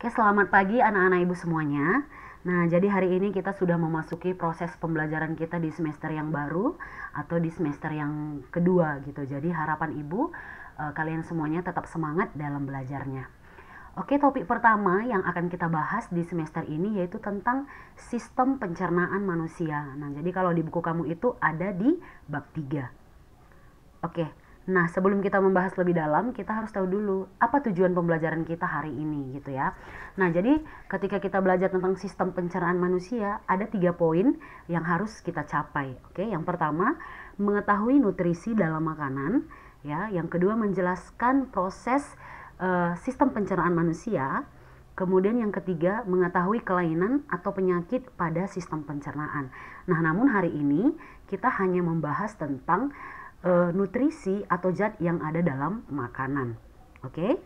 Oke, selamat pagi anak-anak ibu semuanya. Nah, jadi hari ini kita sudah memasuki proses pembelajaran kita di semester yang baru atau di semester yang kedua gitu. Jadi harapan ibu kalian semuanya tetap semangat dalam belajarnya. Oke, topik pertama yang akan kita bahas di semester ini yaitu tentang sistem pencernaan manusia. Nah, jadi kalau di buku kamu itu ada di bab 3. Oke, nah sebelum kita membahas lebih dalam, kita harus tahu dulu apa tujuan pembelajaran kita hari ini gitu ya. Nah, jadi ketika kita belajar tentang sistem pencernaan manusia, ada 3 poin yang harus kita capai. Oke, yang pertama, mengetahui nutrisi dalam makanan. Ya, yang kedua, menjelaskan proses sistem pencernaan manusia. Kemudian yang ketiga, mengetahui kelainan atau penyakit pada sistem pencernaan. Nah, namun hari ini kita hanya membahas tentang nutrisi atau zat yang ada dalam makanan. Oke?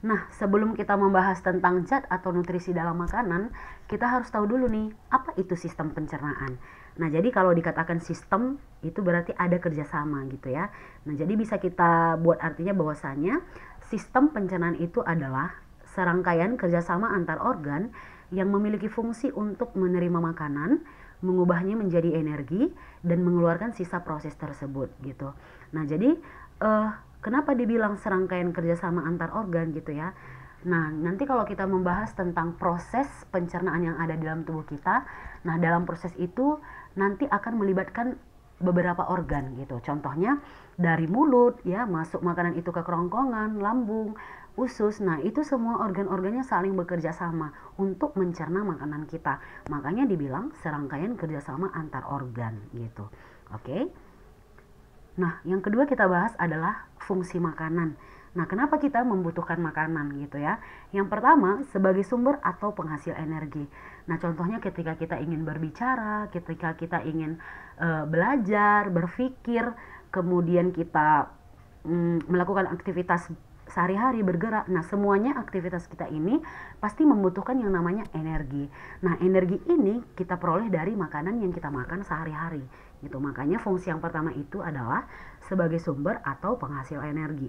Nah, sebelum kita membahas tentang zat atau nutrisi dalam makanan, kita harus tahu dulu nih, apa itu sistem pencernaan. Nah, jadi kalau dikatakan sistem, itu berarti ada kerjasama gitu ya. Nah, jadi bisa kita buat artinya bahwasanya sistem pencernaan itu adalah serangkaian kerjasama antar organ yang memiliki fungsi untuk menerima makanan, mengubahnya menjadi energi, dan mengeluarkan sisa proses tersebut gitu. Nah, jadi kenapa dibilang serangkaian kerjasama antar organ gitu ya. Nah, nanti kalau kita membahas tentang proses pencernaan yang ada di dalam tubuh kita, nah dalam proses itu nanti akan melibatkan beberapa organ gitu. Contohnya dari mulut ya, masuk makanan itu ke kerongkongan, lambung, usus. Nah, itu semua organ-organnya saling bekerja sama untuk mencerna makanan kita. Makanya dibilang serangkaian kerjasama antar organ gitu. Oke. Nah, yang kedua kita bahas adalah fungsi makanan. Nah, kenapa kita membutuhkan makanan gitu ya? Yang pertama, sebagai sumber atau penghasil energi. Nah, contohnya ketika kita ingin berbicara, ketika kita ingin belajar, berpikir, kemudian kita melakukan aktivitas sehari-hari, bergerak. Nah, semuanya aktivitas kita ini pasti membutuhkan yang namanya energi. Nah, energi ini kita peroleh dari makanan yang kita makan sehari-hari gitu. Makanya fungsi yang pertama itu adalah sebagai sumber atau penghasil energi.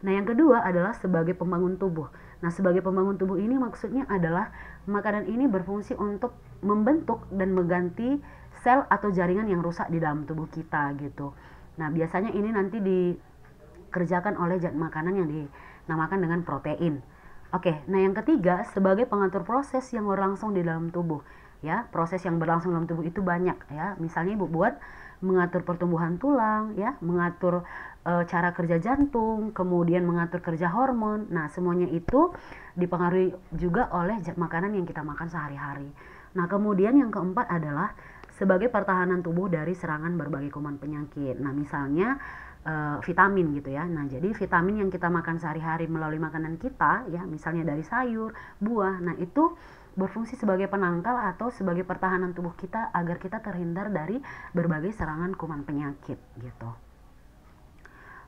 Nah, yang kedua adalah sebagai pembangun tubuh. Nah, sebagai pembangun tubuh ini maksudnya adalah makanan ini berfungsi untuk membentuk dan mengganti sel atau jaringan yang rusak di dalam tubuh kita gitu. Nah, biasanya ini nanti dikerjakan oleh zat makanan yang dinamakan dengan protein. Oke, nah yang ketiga sebagai pengatur proses yang berlangsung di dalam tubuh. Ya, proses yang berlangsung dalam tubuh itu banyak ya. Misalnya ibu buat mengatur pertumbuhan tulang ya, mengatur cara kerja jantung, kemudian mengatur kerja hormon. Nah, semuanya itu dipengaruhi juga oleh zat makanan yang kita makan sehari-hari. Nah, kemudian yang keempat adalah sebagai pertahanan tubuh dari serangan berbagai kuman penyakit. Nah, misalnya vitamin gitu ya. Nah, jadi vitamin yang kita makan sehari-hari melalui makanan kita ya, misalnya dari sayur, buah. Nah, itu berfungsi sebagai penangkal atau sebagai pertahanan tubuh kita agar kita terhindar dari berbagai serangan kuman penyakit gitu.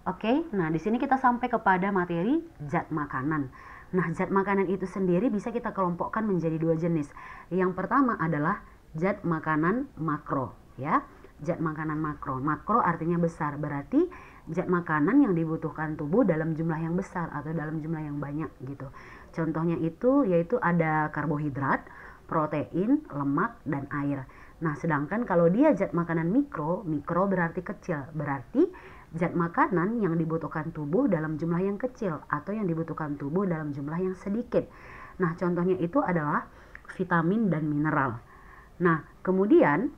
Oke, nah di sini kita sampai kepada materi zat makanan. Nah, zat makanan itu sendiri bisa kita kelompokkan menjadi 2 jenis. Yang pertama adalah zat makanan makro, ya. Zat makanan makro. Makro artinya besar, berarti zat makanan yang dibutuhkan tubuh dalam jumlah yang besar atau dalam jumlah yang banyak gitu. Contohnya itu yaitu ada karbohidrat, protein, lemak, dan air. Nah, sedangkan kalau dia zat makanan mikro, mikro berarti kecil, berarti zat makanan yang dibutuhkan tubuh dalam jumlah yang kecil atau yang dibutuhkan tubuh dalam jumlah yang sedikit. Nah, contohnya itu adalah vitamin dan mineral. Nah, kemudian,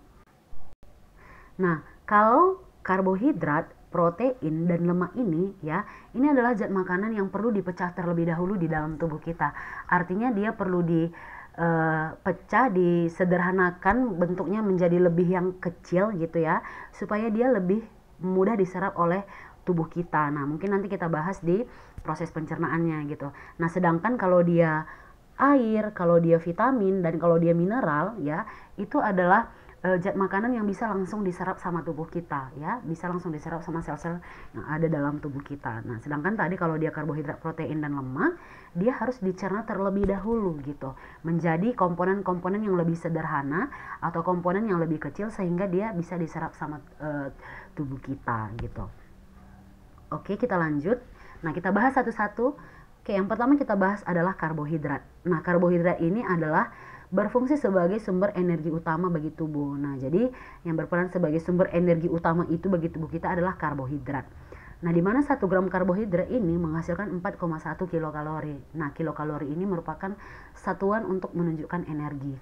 kalau karbohidrat, protein, dan lemak ini ya, ini adalah zat makanan yang perlu dipecah terlebih dahulu di dalam tubuh kita. Artinya dia perlu dipecah, disederhanakan bentuknya menjadi lebih yang kecil gitu ya, supaya dia lebih mudah diserap oleh tubuh kita. Nah, mungkin nanti kita bahas di proses pencernaannya gitu. Nah, sedangkan kalau dia air, kalau dia vitamin, dan kalau dia mineral ya, itu adalah zat makanan yang bisa langsung diserap sama tubuh kita ya, bisa langsung diserap sama sel-sel yang ada dalam tubuh kita. Nah, sedangkan tadi kalau dia karbohidrat, protein, dan lemak, dia harus dicerna terlebih dahulu gitu, menjadi komponen-komponen yang lebih sederhana atau komponen yang lebih kecil sehingga dia bisa diserap sama tubuh kita gitu. Oke, kita lanjut. Nah, kita bahas satu-satu Oke, yang pertama kita bahas adalah karbohidrat. Nah, karbohidrat ini adalah berfungsi sebagai sumber energi utama bagi tubuh. Nah, jadi yang berperan sebagai sumber energi utama itu bagi tubuh kita adalah karbohidrat. Nah, di mana 1 gram karbohidrat ini menghasilkan 4,1 kilokalori. Nah, kilokalori ini merupakan satuan untuk menunjukkan energi.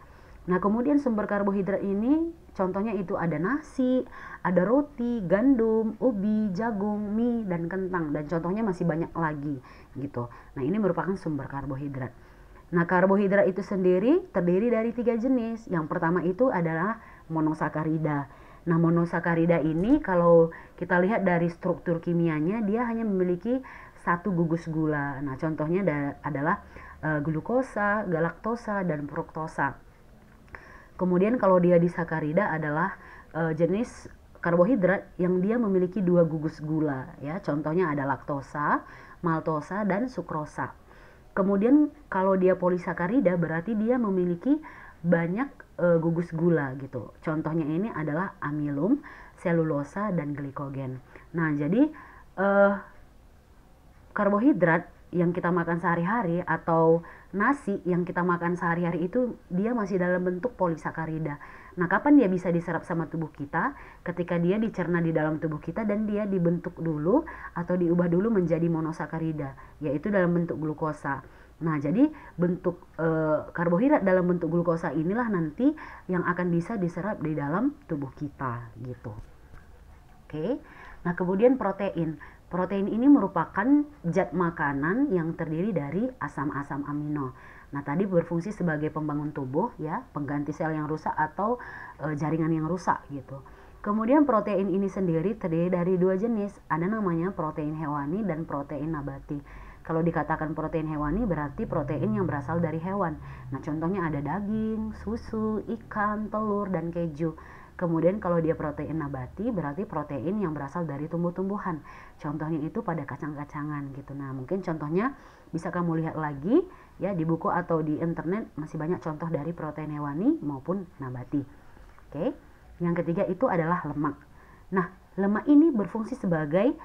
Nah, kemudian sumber karbohidrat ini contohnya itu ada nasi, ada roti, gandum, ubi, jagung, mie, dan kentang. Dan contohnya masih banyak lagi gitu. Nah, ini merupakan sumber karbohidrat. Nah, karbohidrat itu sendiri terdiri dari 3 jenis. Yang pertama itu adalah monosakarida. Nah, monosakarida ini kalau kita lihat dari struktur kimianya, dia hanya memiliki 1 gugus gula. Nah, contohnya adalah glukosa, galaktosa, dan fruktosa. Kemudian kalau dia disakarida adalah jenis karbohidrat yang dia memiliki 2 gugus gula, ya. Contohnya ada laktosa, maltosa, dan sukrosa. Kemudian kalau dia polisakarida berarti dia memiliki banyak gugus gula gitu. Contohnya ini adalah amilum, selulosa, dan glikogen. Nah, jadi karbohidrat yang kita makan sehari-hari atau nasi yang kita makan sehari-hari itu dia masih dalam bentuk polisakarida. Nah, kapan dia bisa diserap sama tubuh kita? Ketika dia dicerna di dalam tubuh kita dan dia dibentuk dulu atau diubah dulu menjadi monosakarida, yaitu dalam bentuk glukosa. Nah, jadi bentuk karbohidrat dalam bentuk glukosa inilah nanti yang akan bisa diserap di dalam tubuh kita gitu. Oke. Nah, kemudian protein. Protein ini merupakan zat makanan yang terdiri dari asam-asam amino. Nah, tadi berfungsi sebagai pembangun tubuh ya, pengganti sel yang rusak atau jaringan yang rusak gitu. Kemudian protein ini sendiri terdiri dari 2 jenis. Ada namanya protein hewani dan protein nabati. Kalau dikatakan protein hewani berarti protein yang berasal dari hewan. Nah, contohnya ada daging, susu, ikan, telur, dan keju. Kemudian kalau dia protein nabati berarti protein yang berasal dari tumbuh-tumbuhan. Contohnya itu pada kacang-kacangan gitu. Nah, mungkin contohnya bisa kamu lihat lagi ya di buku atau di internet, masih banyak contoh dari protein hewani maupun nabati. Oke. Yang ketiga itu adalah lemak. Nah, lemak ini berfungsi sebagai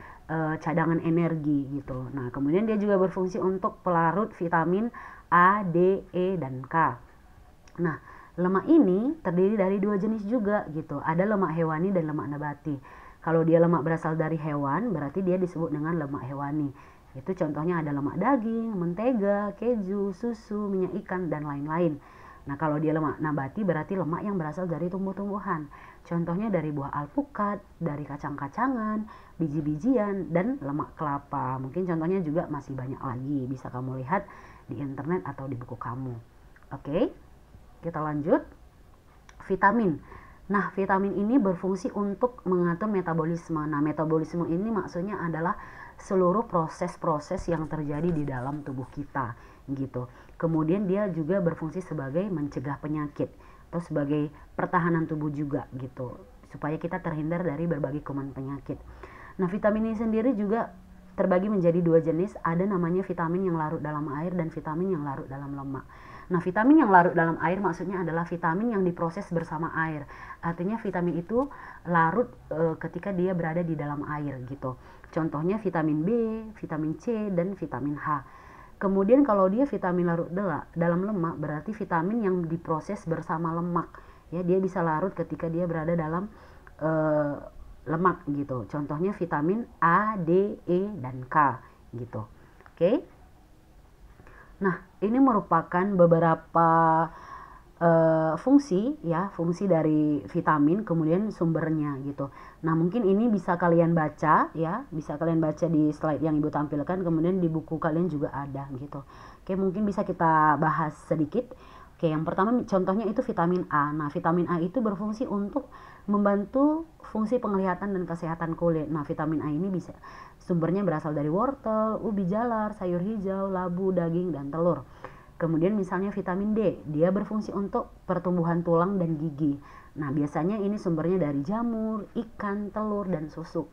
cadangan energi gitu. Nah, kemudian dia juga berfungsi untuk pelarut vitamin A, D, E, dan K. Nah, lemak ini terdiri dari 2 jenis juga gitu. Ada lemak hewani dan lemak nabati. Kalau dia lemak berasal dari hewan, berarti dia disebut dengan lemak hewani. Itu contohnya ada lemak daging, mentega, keju, susu, minyak ikan, dan lain-lain. Nah, kalau dia lemak nabati berarti lemak yang berasal dari tumbuh-tumbuhan. Contohnya dari buah alpukat, dari kacang-kacangan, biji-bijian, dan lemak kelapa. Mungkin contohnya juga masih banyak lagi. Bisa kamu lihat di internet atau di buku kamu. Oke, kita lanjut. Vitamin. Nah, vitamin ini berfungsi untuk mengatur metabolisme. Nah, metabolisme ini maksudnya adalah seluruh proses-proses yang terjadi di dalam tubuh kita gitu. Kemudian dia juga berfungsi sebagai mencegah penyakit atau sebagai pertahanan tubuh juga gitu, supaya kita terhindar dari berbagai kuman penyakit. Nah, vitamin ini sendiri juga terbagi menjadi 2 jenis. Ada namanya vitamin yang larut dalam air dan vitamin yang larut dalam lemak. Nah, vitamin yang larut dalam air maksudnya adalah vitamin yang diproses bersama air. Artinya vitamin itu larut ketika dia berada di dalam air gitu. Contohnya vitamin B, vitamin C, dan vitamin H. Kemudian kalau dia vitamin larut dalam lemak berarti vitamin yang diproses bersama lemak. Ya, dia bisa larut ketika dia berada dalam lemak gitu. Contohnya vitamin A, D, E, dan K gitu. Oke. Nah, ini merupakan beberapa fungsi ya, fungsi dari vitamin, kemudian sumbernya gitu. Nah, mungkin ini bisa kalian baca ya, bisa kalian baca di slide yang Ibu tampilkan, kemudian di buku kalian juga ada gitu. Oke, mungkin bisa kita bahas sedikit. Oke, yang pertama contohnya itu vitamin A. Nah, vitamin A itu berfungsi untuk membantu fungsi penglihatan dan kesehatan kulit. Nah, vitamin A ini bisa sumbernya berasal dari wortel, ubi jalar, sayur hijau, labu, daging, dan telur. Kemudian misalnya vitamin D, dia berfungsi untuk pertumbuhan tulang dan gigi. Nah, biasanya ini sumbernya dari jamur, ikan, telur, dan susu.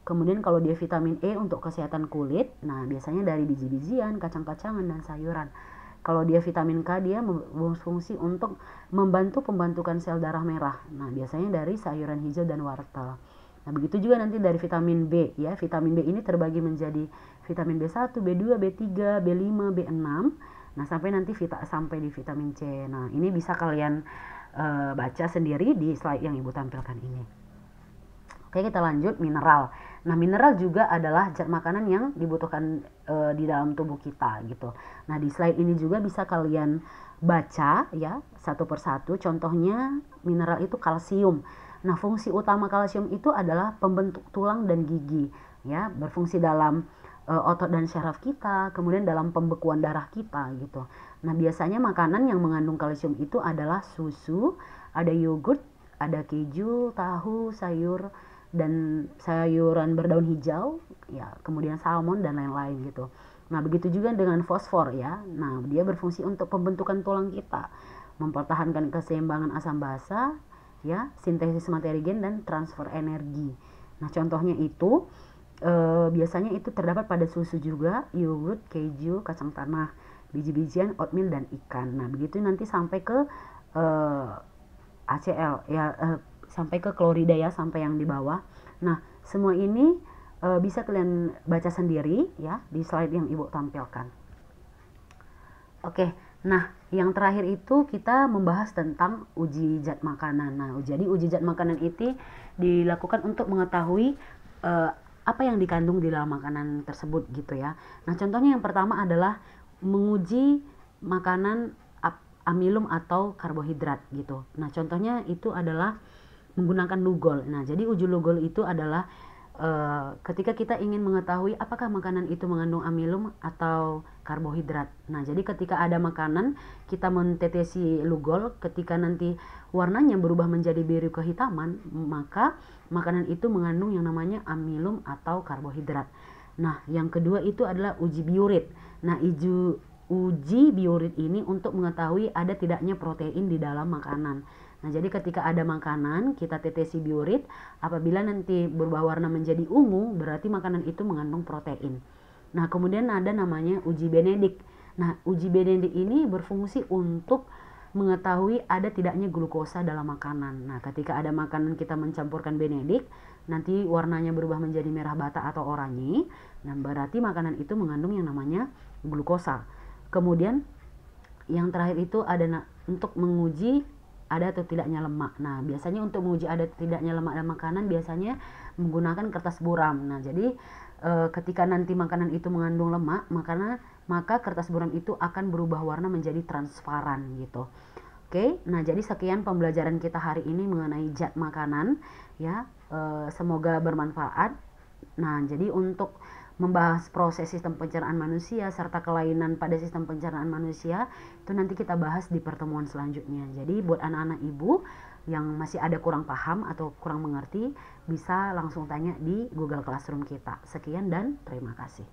Kemudian kalau dia vitamin E untuk kesehatan kulit, nah biasanya dari biji-bijian, kacang-kacangan, dan sayuran. Kalau dia vitamin K, dia berfungsi untuk membantu pembentukan sel darah merah. Nah, biasanya dari sayuran hijau dan wortel. Nah, begitu juga nanti dari vitamin B ya. Vitamin B ini terbagi menjadi vitamin B1, B2, B3, B5, B6. Nah, sampai nanti sampai di vitamin C. Nah, ini bisa kalian baca sendiri di slide yang Ibu tampilkan ini. Oke, kita lanjut mineral. Nah, mineral juga adalah zat makanan yang dibutuhkan di dalam tubuh kita gitu. Nah, di slide ini juga bisa kalian baca ya satu persatu. Contohnya mineral itu kalsium. Nah, fungsi utama kalsium itu adalah pembentuk tulang dan gigi ya, berfungsi dalam otot dan syaraf kita, kemudian dalam pembekuan darah kita gitu. Nah, biasanya makanan yang mengandung kalsium itu adalah susu, ada yogurt, ada keju, tahu, sayur dan sayuran berdaun hijau, ya, kemudian salmon dan lain-lain gitu. Nah, begitu juga dengan fosfor ya. Nah, dia berfungsi untuk pembentukan tulang kita, mempertahankan keseimbangan asam basa, ya, sintesis materi gen dan transfer energi. Nah, contohnya itu biasanya itu terdapat pada susu juga, yogurt, keju, kacang tanah, biji-bijian, oatmeal dan ikan. Nah, begitu nanti sampai ke HCl ya, sampai ke klorida ya, sampai yang di bawah. Nah, semua ini bisa kalian baca sendiri ya di slide yang Ibu tampilkan. Oke, nah yang terakhir itu kita membahas tentang uji zat makanan. Nah, jadi uji zat makanan itu dilakukan untuk mengetahui apa yang dikandung di dalam makanan tersebut gitu ya. Nah, contohnya yang pertama adalah menguji makanan amilum atau karbohidrat gitu. Nah, contohnya itu adalah menggunakan Lugol. Nah, jadi uji Lugol itu adalah ketika kita ingin mengetahui apakah makanan itu mengandung amilum atau karbohidrat. Nah, jadi ketika ada makanan, kita mentetesi Lugol, ketika nanti warnanya berubah menjadi biru kehitaman, maka makanan itu mengandung yang namanya amilum atau karbohidrat. Nah, yang kedua itu adalah uji biurit. Nah, uji biurit ini untuk mengetahui ada tidaknya protein di dalam makanan. Nah, jadi ketika ada makanan, kita tetesi biurit, apabila nanti berubah warna menjadi ungu, berarti makanan itu mengandung protein. Nah, kemudian ada namanya uji Benedict. Nah, uji Benedict ini berfungsi untuk mengetahui ada tidaknya glukosa dalam makanan. Nah, ketika ada makanan kita mencampurkan Benedict, nanti warnanya berubah menjadi merah bata atau oranye, nah berarti makanan itu mengandung yang namanya glukosa. Kemudian yang terakhir itu ada untuk menguji ada atau tidaknya lemak. Nah, biasanya untuk menguji ada atau tidaknya lemak dalam makanan biasanya menggunakan kertas buram. Nah, jadi ketika nanti makanan itu mengandung lemak, maka kertas buram itu akan berubah warna menjadi transparan gitu. Oke, nah jadi sekian pembelajaran kita hari ini mengenai zat makanan ya. Semoga bermanfaat. Nah, jadi untuk membahas proses sistem pencernaan manusia serta kelainan pada sistem pencernaan manusia itu nanti kita bahas di pertemuan selanjutnya. Jadi buat anak-anak ibu yang masih ada kurang paham atau kurang mengerti, bisa langsung tanya di Google Classroom kita. Sekian dan terima kasih.